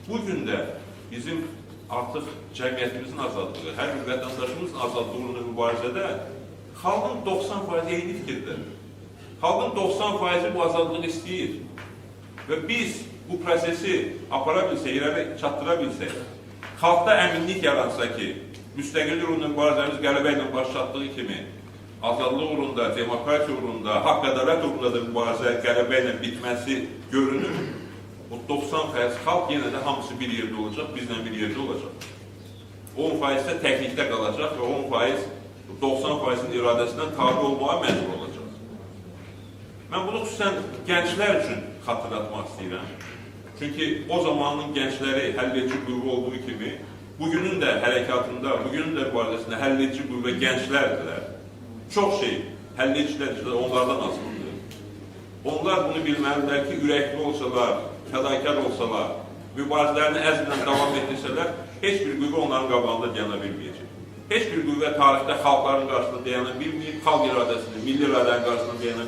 Bugün də bizim artıq cəmiyyətimizin azadlığı, hər bir vətəndaşımızın azadlığının mübarizədə xalqın 90% eyni fikirdir. Xalqın 90% bu azadlığı istəyir. Və biz bu prosesi apara bilsək, irəli çatdıra bilsək, xalqda əminlik yaransa ki, müstəqillik uğrunda mübarizəmiz qələbə ilə baş çatdığı kimi, azadlıq uğrunda, demokratiya uğrunda, haqq ədalət uğrunda da mübarizə qələbə ilə bitməsi görünür. O 90% xalq yenə də hamısı bir yerdə olacaq, bizlə bir yerdə olacaq. 10% də təklikdə qalacaq və 10% 90%-in iradəsindən tabi olmağa məcbur olacaq. Mən bunu xüsusən gənclər üçün xatırlatmaq istəyirəm. Çünki o zamanın gəncləri həlledici qüvvə olduğu kimi, bugünün də hərəkatında, bugünün də mübarizəsində həlledici qüvvə gənclərdirlər. Çox şey, həlledicilər onlardan asılıdır. Onlar bunu bilməlidirlər ki, ürəkli olsalar, fədakar olsalar, mübarizələrini əzmlə davam etdirsələr, heç bir qüvvə onların qabağında dayana bilməyəcək. Heç bir qüvvə tarixdə xalqların qarşısında dayana bilməyib, xalq iradəsini, milli iradənin qarşısında dayana bilməyib.